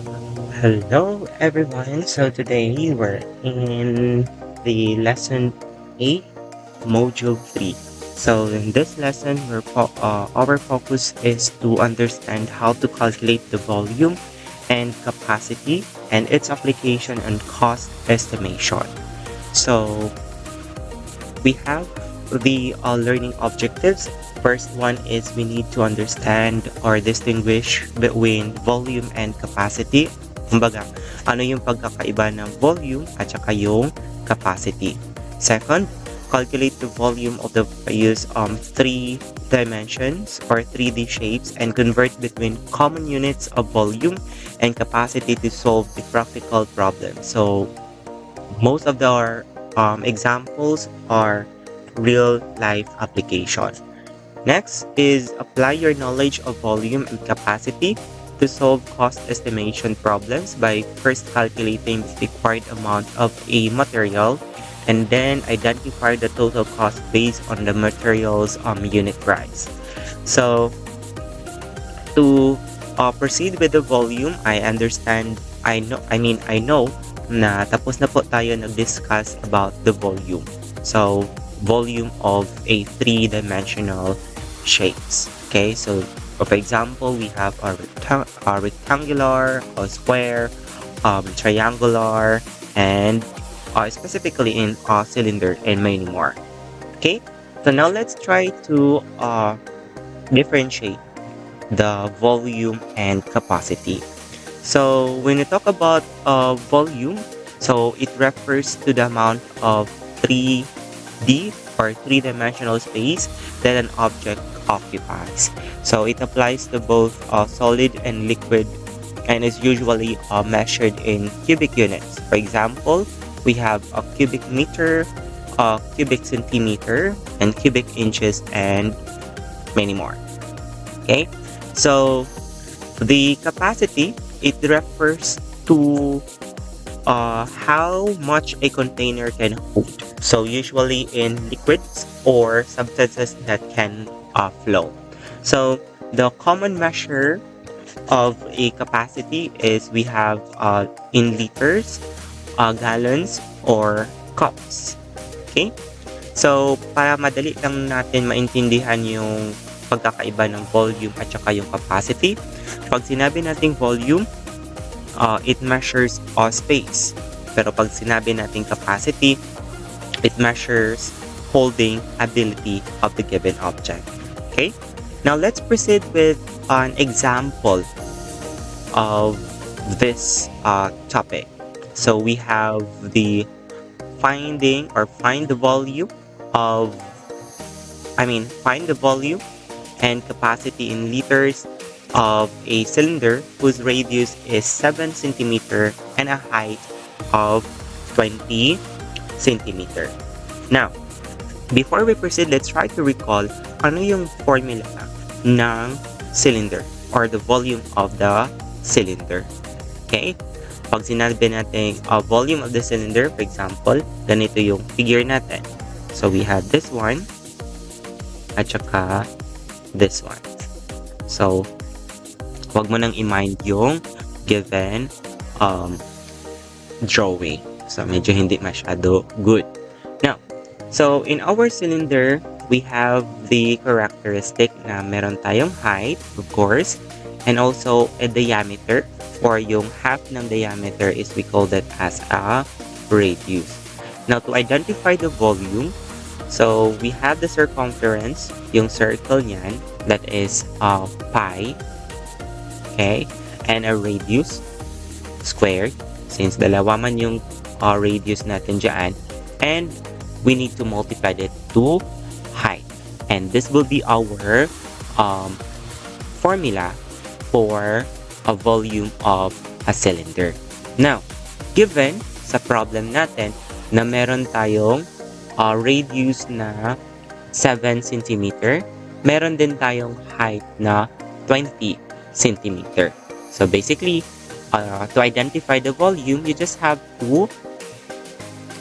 Hello everyone. So today we're in the lesson 8, module 3. So in this lesson, our focus is to understand how to calculate the volume and capacity and its application and cost estimation. So we have the learning objectives. First one is we need to understand or distinguish between volume and capacity. Kumbaga, ano yung pagkakaiba ng volume at saka yung capacity. Second, calculate the volume of the various three dimensions or 3D shapes and convert between common units of volume and capacity to solve the practical problem. So most of our examples are real life application. Next is apply your knowledge of volume and capacity to solve cost estimation problems by first calculating the required amount of a material and then identify the total cost based on the material's unit price. So to proceed with the volume, I know na tapos na po tayo nag-discuss about the volume. So, volume of a three-dimensional shapes. Okay, so for example, we have a rectangular, a square, triangular, and specifically in a cylinder and many more. Okay, so now let's try to differentiate the volume and capacity. So when we talk about volume, so it refers to the amount of 3D or three-dimensional space that an object occupies. So it applies to both solid and liquid and is usually measured in cubic units. For example, we have a cubic meter, a cubic centimeter, and cubic inches, and many more. Okay, so the capacity, it refers to how much a container can hold. So usually in liquids or substances that can flow. So the common measure of a capacity is we have in liters, gallons, or cups. Okay? So para madali lang natin maintindihan yung pagkakaiba ng volume at saka yung capacity, pag sinabi nating volume, it measures space. Pero pag sinabi nating capacity, it measures holding ability of the given object. Okay? Now let's proceed with an example of this topic. So we have the find the volume of, find the volume and capacity in liters of a cylinder whose radius is 7 centimeter and a height of 20 centimeter. Now, before we proceed, let's try to recall ano yung formula ng cylinder or the volume of the cylinder. Okay? Pag sinabi natin volume of the cylinder, for example, ganito yung figure natin. So, we have this one at saka this one. So, wag mo nang i-mind yung given drawing. So, medyo hindi masyado good. Now, so in our cylinder, we have the characteristic na meron tayong height, of course, and also a diameter, or yung half ng diameter is we call that as a radius. Now, to identify the volume, so we have the circumference, yung circle niyan, that is pi, okay, and a radius squared, since dalawa man yung radius natin dyan, and we need to multiply it to height, and this will be our formula for a volume of a cylinder. Now, given sa problem natin na meron tayong radius na 7 cm, meron din tayong height na 20 cm. So basically, to identify the volume, you just have to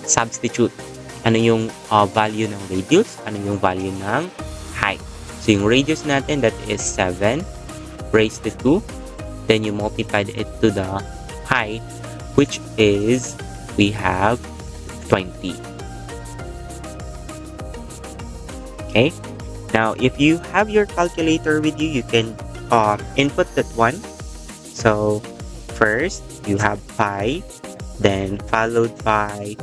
substitute ano yung value ng radius, ano yung value ng height. So yung radius natin, that is 7 raised to 2 then you multiplied it to the height, which is, we have 20. Okay, now if you have your calculator with you, you can input that one. So first you have 5, then followed by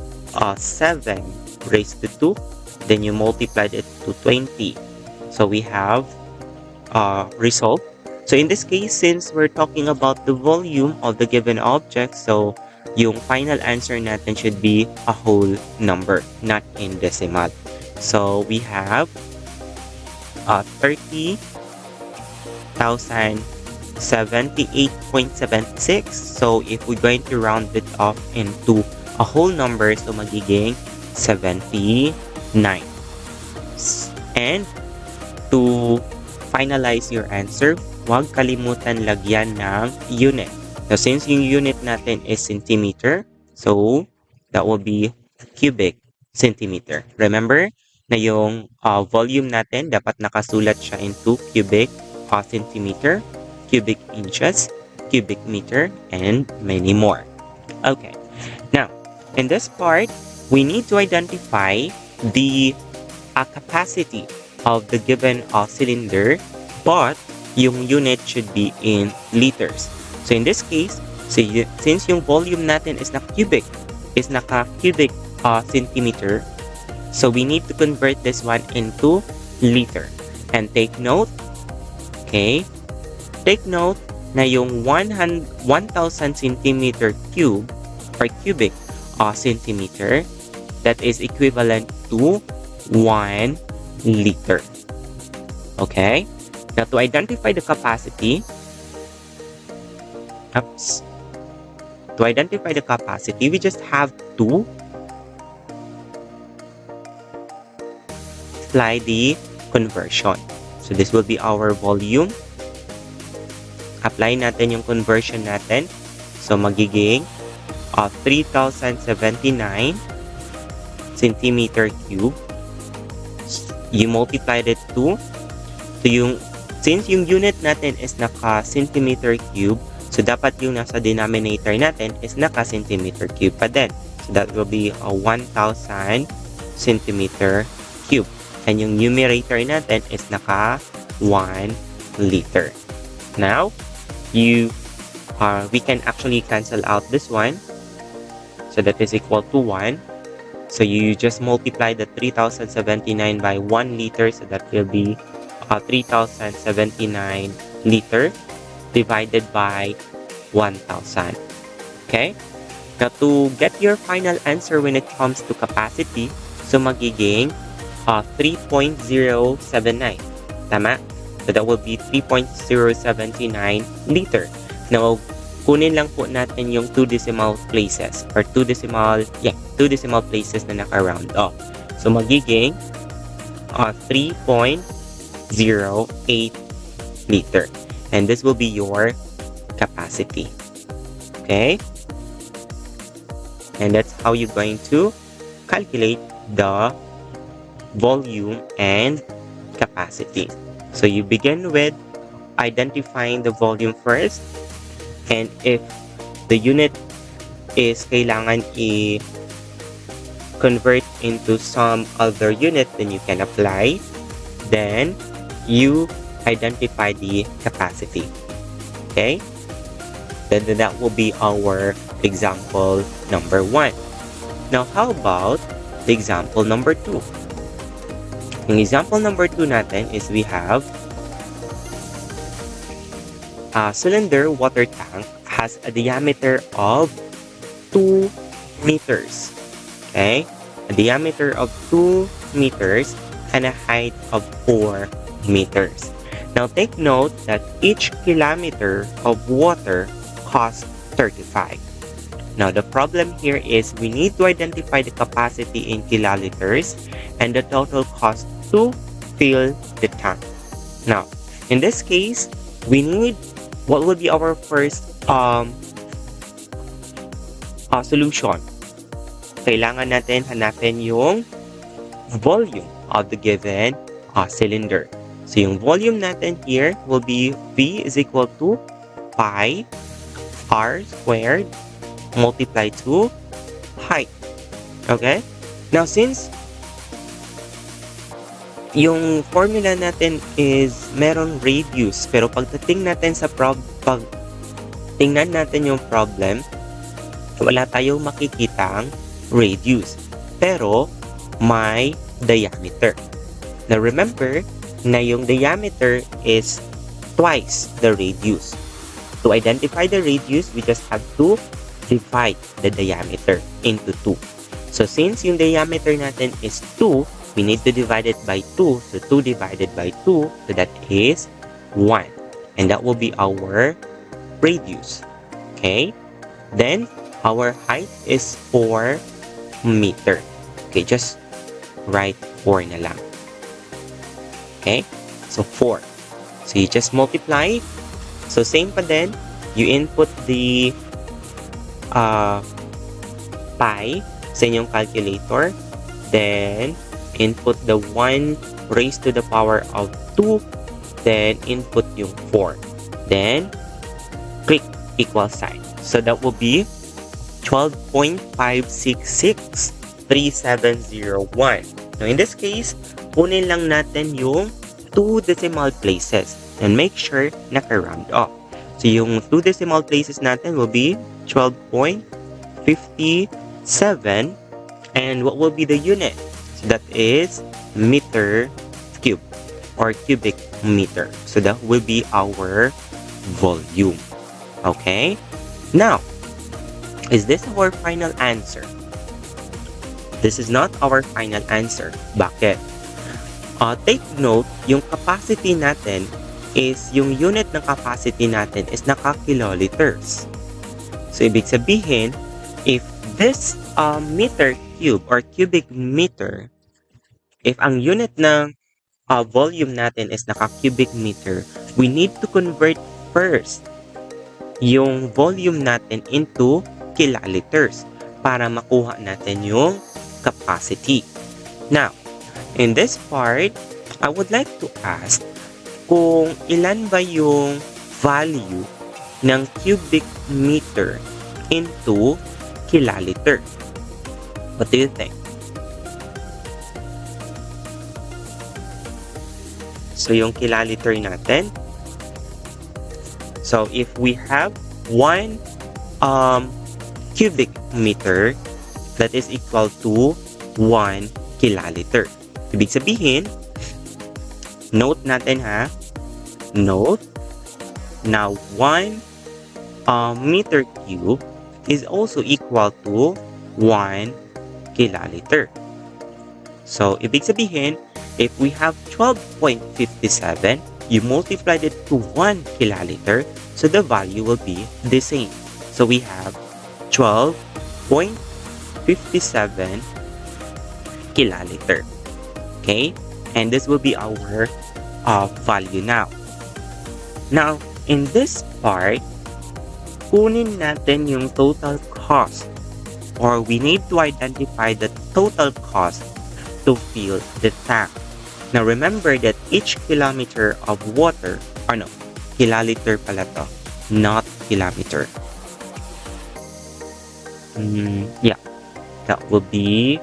7 raised to 2, then you multiplied it to 20. So we have result. So in this case, since we're talking about the volume of the given object, so yung final answer natin should be a whole number, not in decimal. So we have 30,078.76. So if we're going to round it off into a whole number, so magiging 79. And to finalize your answer, huwag kalimutan lagyan ng unit. Now, since yung unit natin is centimeter, so that will be cubic centimeter. Remember na yung volume natin dapat nakasulat siya into cubic centimeter, cubic inches, cubic meter, and many more. Okay. Now, in this part, we need to identify the capacity of the given cylinder, but yung unit should be in liters. So in this case, since yung volume natin is naka-cubic centimeter, so we need to convert this one into liter. And take note, okay, take note na yung 1,000 centimeter cube or cubic centimeter, that is equivalent to 1 liter. Okay? Now, to identify the capacity, we just have to apply the conversion. So, this will be our volume. Apply natin yung conversion natin. So, magiging 3,079 centimeter cube. You multiplied it to since yung unit natin is naka centimeter cube, so dapat yung nasa denominator natin is naka centimeter cube pa din. So that will be 1,000 centimeter cube. And yung numerator natin is naka 1 liter. Now, we can actually cancel out this one. So that is equal to 1. So you just multiply the 3,079 by 1 liter, so that will be 3,079 liter divided by 1,000. Okay? Now to get your final answer when it comes to capacity, so magiging 3.079. Tama? So that will be 3.079 liter. Now, kunin lang po natin yung 2 decimal places or 2 decimal places na naka-round off. So, magiging 3.08 liter. And this will be your capacity. Okay? And that's how you're going to calculate the volume and capacity. So, you begin with identifying the volume first. And if the unit is kailangan i-convert into some other unit, then you can apply. Then, you identify the capacity. Okay? Then that will be our example number 1. Now, how about the example number 2? Yung example number 2 natin is we have a cylinder water tank has a diameter of 2 meters. Okay? A diameter of 2 meters and a height of 4 meters. Now take note that each kilometer of water costs 35. Now the problem here is we need to identify the capacity in kiloliters and the total cost to fill the tank. Now, in this case, we need what will be our first solution? Kailangan natin hanapin yung volume of the given cylinder. So yung volume natin here will be V is equal to pi r squared multiplied to height. Okay? Now, since yung formula natin is meron radius, pero pagdating natin sa pag tingnan natin yung problem, wala tayong makikitang radius. Pero may diameter. Now, remember na yung diameter is twice the radius. To identify the radius, we just have to divide the diameter into 2. So, since yung diameter natin is 2, we need to divide it by 2. So, 2 divided by 2, so that is 1. And that will be our radius. Okay? Then, our height is 4 meter. Okay, just write 4 na lang. Okay? So, 4. So, you just multiply. So, same pa din. You input the pi sa inyong calculator. Then, input the 1 raised to the power of 2. Then, input yung 4. Then, click equal sign. So, that will be 12.5663701. Now, in this case, kunin lang natin yung 2 decimal places and make sure naka-round off. So, yung 2 decimal places natin will be 12.57. And what will be the unit? So, that is meter cube or cubic meter. So, that will be our volume. Okay? Now, is this our final answer? This is not our final answer. Bakit? Take note, yung capacity natin is, yung unit ng capacity natin is naka-kiloliters. So, ibig sabihin, if this meter cube or cubic meter, if ang unit ng volume natin is naka-cubic meter, we need to convert first yung volume natin into kiloliters para makuha natin yung capacity. Now, in this part, I would like to ask kung ilan ba yung value ng cubic meter into kiloliter. What do you think? So, yung kiloliter natin. So, if we have 1 cubic meter, that is equal to 1 kiloliter. Ibig sabihin, note natin ha, note, now 1 meter cube is also equal to 1 kiloliter. So, ibig sabihin, if we have 12.57, you multiplied it to 1 kiloliter, so the value will be the same. So, we have 12.57 kiloliter. Okay? And this will be our value now. Now, in this part, kunin natin yung total cost, or we need to identify the total cost to fill the tank. Now, remember that each kilometer of water, or no, kiloliter pala to, not kilometer. Yeah, that will be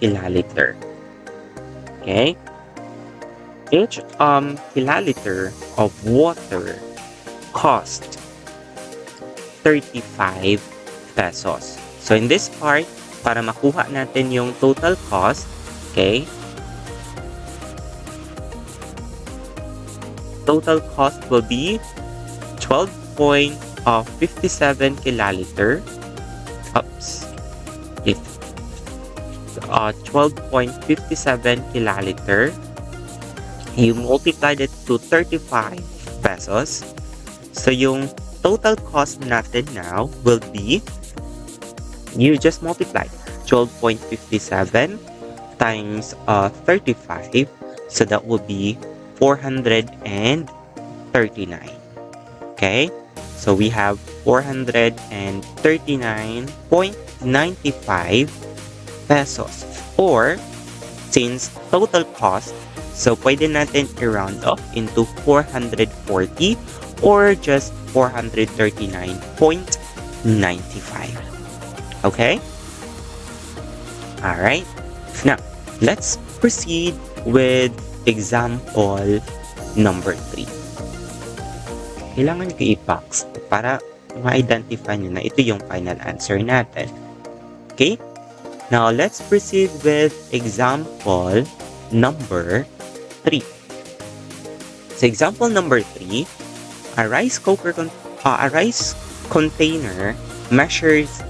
kiloliter. Okay? Each kiloliter of water cost 35 pesos. So, in this part, para makuha natin yung total cost, okay, total cost will be 12.57 kiloliter. Oops. 12.57 kiloliter. You multiplied it to 35 pesos. So, yung total cost natin now will be, you just multiply 12.57 times 35. So, that will be 439. Okay? So, we have 439.95 pesos. Or, since total cost, so pwede natin i-round off into 440 or just 439.95. Okay? Alright. Now, let's proceed with example number 3. Kailangan ko i-box para ma-identify nyo na ito yung final answer natin. Okay? Now, let's proceed with example number 3. So, example number 3, a rice container measures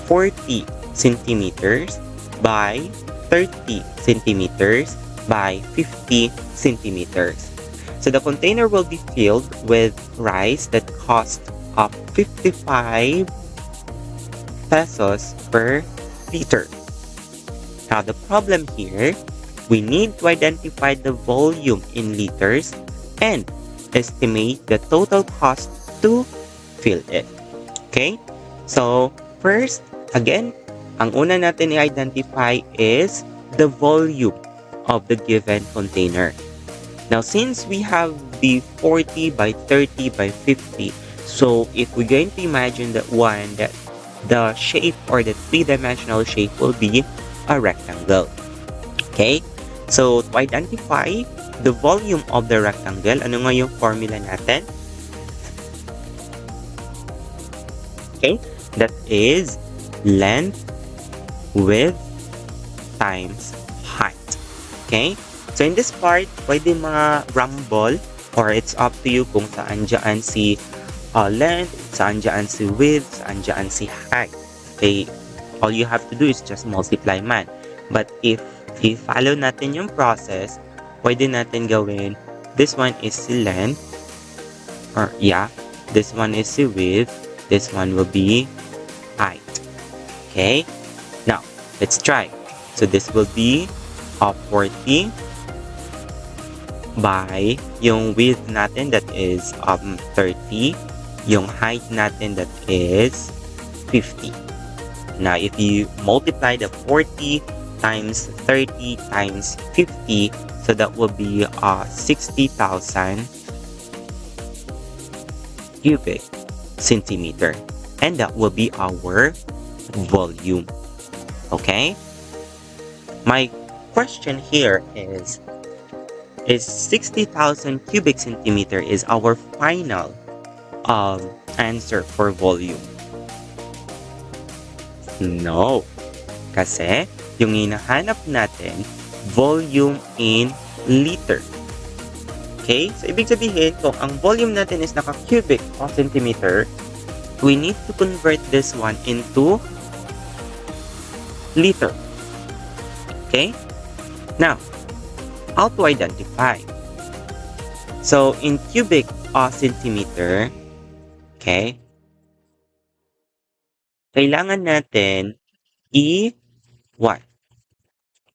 40 centimeters by 30 centimeters by 50 centimeters. So the container will be filled with rice that costs 55 pesos per liter. Now the problem here, we need to identify the volume in liters and estimate the total cost to fill it. Okay? So first, again, ang una natin i-identify is the volume of the given container. Now, since we have the 40 by 30 by 50, so if we're going to imagine that the shape or the three-dimensional shape will be a rectangle. Okay? So, to identify the volume of the rectangle, ano nga yung formula natin? Okay? That is length, width, times height. Okay? So in this part, pwede rumble or it's up to you kung saan dyan si length, saan dyan si width, saan dyan si height. Okay? All you have to do is just multiply man. But if i-follow natin yung process, pwede natin gawin, this one is si length, or yeah, this one is si width, this one will be height. Okay? Now, let's try. So this will be 40 by yung width natin that is 30, yung height natin that is 50. Now, if you multiply the 40 times 30 times 50, so that will be 60,000 cubic centimeter. And that will be our volume. Okay? My question here is 60,000 cubic centimeter is our final answer for volume? No. Kasi yung hinahanap natin, volume in liter. Okay? So, ibig sabihin, kung ang volume natin is naka-cubic o centimeter, we need to convert this one into liter. Okay? Now, how to identify? So, in cubic centimeter, okay, kailangan natin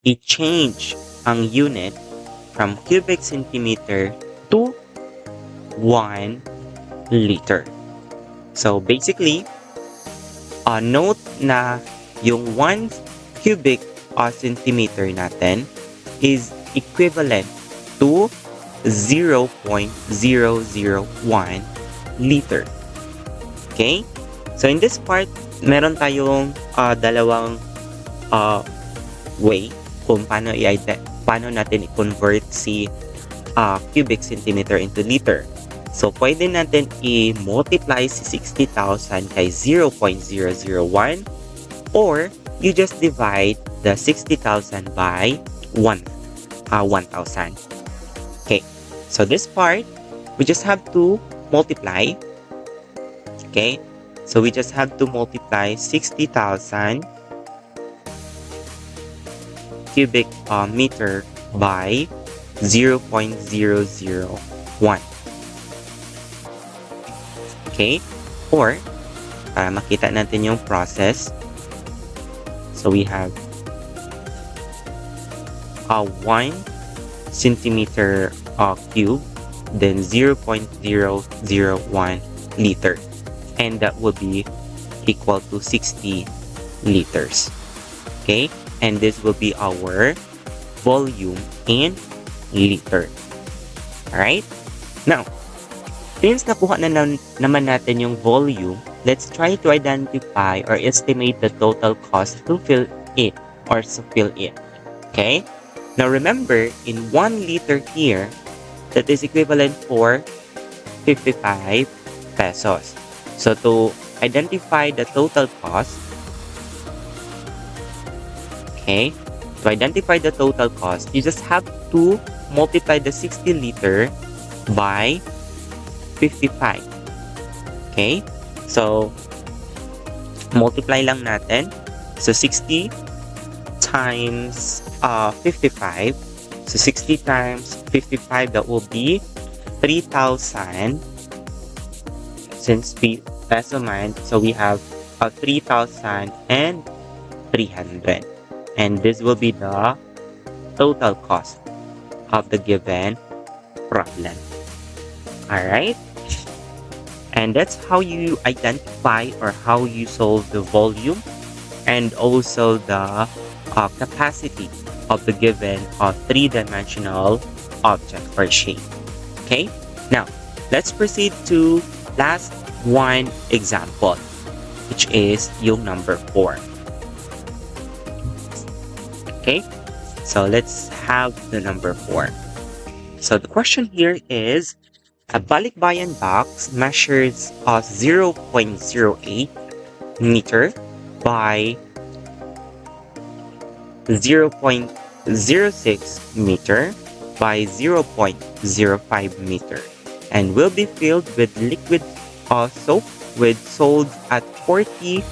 i-change ang unit from cubic centimeter to 1 liter. So, basically, note na yung 1 cubic centimeter natin is equivalent to 0.001 liter. Okay? So, in this part, meron tayong dalawang way kung paano natin i-convert si cubic centimeter into liter. So, pwede natin i-multiply si 60,000 kay 0.001 or you just divide the 60,000 by 1,000. Okay, so this part, we just have to multiply. Okay, so we just have to multiply 60,000 cubic meter by 0.001. Okay, or para makita natin yung process, so we have 1 centimeter cube, then 0.001 liter, and that will be equal to 60 liters. Okay, and this will be our volume in liter. All right, now Since nakuha na naman natin yung volume, let's try to identify or estimate the total cost to fill it or to fill it. Okay? Now remember, in 1 liter here, that is equivalent for 55 pesos. So to identify the total cost, okay, to identify the total cost, you just have to multiply the 60 liter by 55. Okay? So, multiply lang natin. So, 60 times 55. So, 60 times 55, that will be 3,000. Since we peso mind, so we have 3,300. And this will be the total cost of the given problem. Alright? And that's how you identify or how you solve the volume and also the capacity of the given three-dimensional object or shape. Okay? Now, let's proceed to last one example, which is yung number 4. Okay? So, let's have the number 4. So, the question here is, a balikbayan box measures 0.08 meter by 0.06 meter by 0.05 meter and will be filled with liquid soap with sold at 40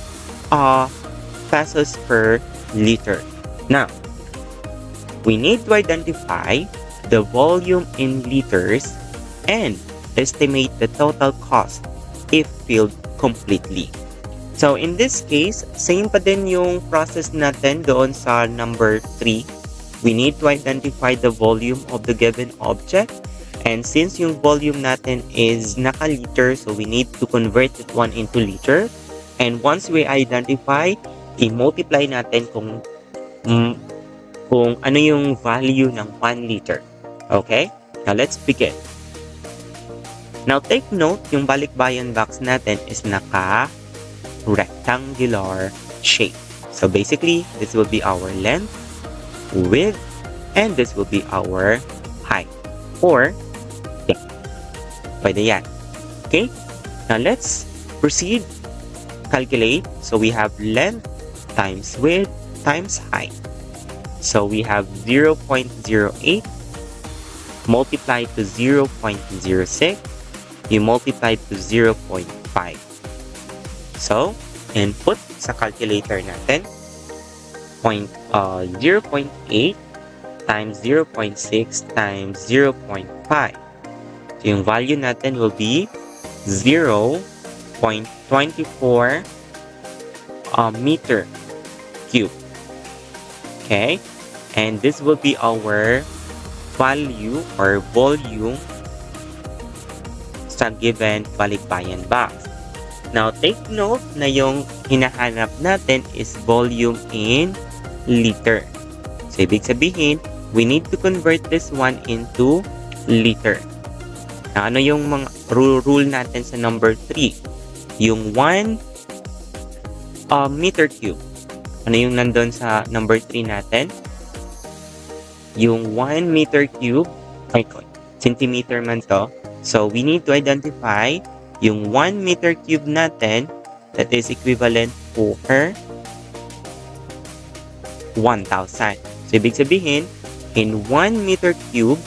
pesos per liter. Now, we need to identify the volume in liters and estimate the total cost if filled completely. So in this case, same pa din yung process natin doon sa number 3. We need to identify the volume of the given object. And since yung volume natin is naka-liter, so we need to convert it one into liter. And once we identify, i-multiply natin kung ano yung value ng 1 liter. Okay? Now let's begin. Now, take note, yung balikbayan box natin is naka-rectangular shape. So, basically, this will be our length, width, and this will be our height. Or, depth. Pwede yan. Okay? Now, let's proceed. Calculate. So, we have length times width times height. So, we have 0.08 multiplied to 0.06. You multiply to 0.5. So, input sa calculator natin, 0.8 times 0.6 times 0.5. So, yung value natin will be 0.24 meter cube. Okay? And this will be our value or volume sa given balikbayan box. Now, take note na yung hinahanap natin is volume in liter. So, ibig sabihin, we need to convert this one into liter. Now, ano yung mga rule natin sa number 3? Yung 1 meter cube. Ano yung nandun sa number 3 natin? Yung 1 meter cube, centimeter man to. So, we need to identify yung 1 meter cube natin that is equivalent for 1,000. So, ibig sabihin, in 1 meter cube,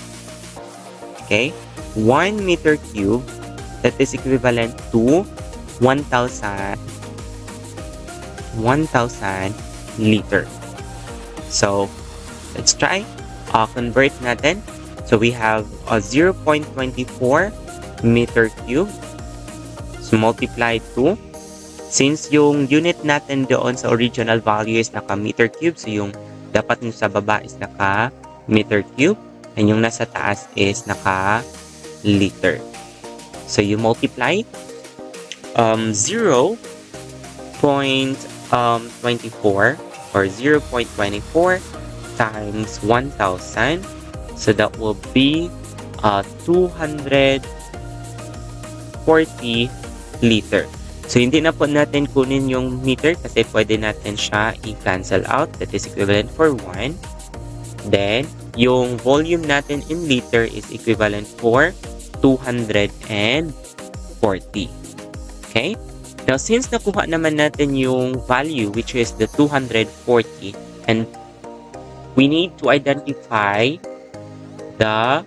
okay, 1 meter cube that is equivalent to 1,000 liter. So, let's try. Convert natin. So, we have a 0.24 meter cube. So, multiply to, since yung unit natin doon sa original value is naka meter cube, so yung dapat nyo sa baba is naka meter cube, and yung nasa taas is naka liter. So, you multiply 0.24 or 0.24 times 1,000. So that will be 200 40 liter. So, hindi na po natin kunin yung meter kasi pwede natin siya i-cancel out. That is equivalent for 1. Then, yung volume natin in liter is equivalent for 240. Okay? Now, since nakuha naman natin yung value which is the 240 and we need to identify the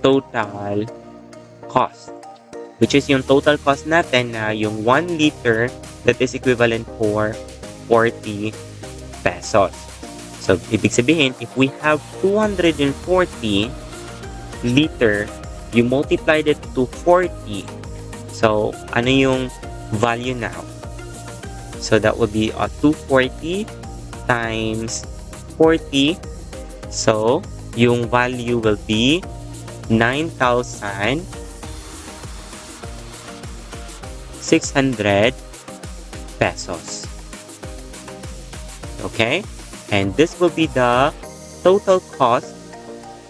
total cost which is yung total cost natin na yung 1 liter that is equivalent for 40 pesos. So, ibig sabihin, if we have 240 liter, you multiplied it to 40. So, ano yung value now? So, that would be 240 times 40. So, yung value will be 9,600 pesos. Okay? And this will be the total cost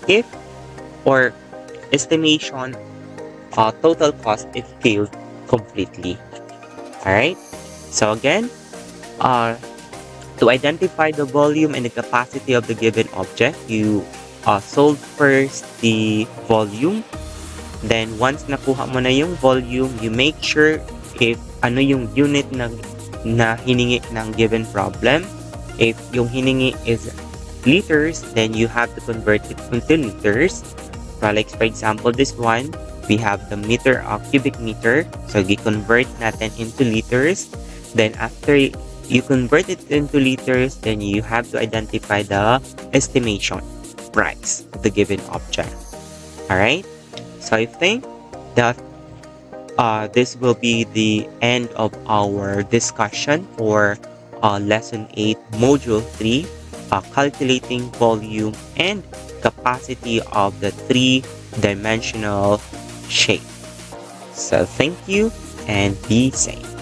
if or estimation total cost if filled completely. Alright? So again, to identify the volume and the capacity of the given object, you solve first the volume. Then once nakuha mo na yung volume, you make sure if ano yung unit na hiningi ng given problem. If yung hiningi is liters, then you have to convert it into liters. Like for example, this one, we have the meter cubic meter. So, i-convert natin into liters. Then, after you convert it into liters, then you have to identify the estimation price of the given object. Alright? So, I think that this will be the end of our discussion for Lesson 8, Module 3, calculating volume and capacity of the three-dimensional shape. So thank you and be safe.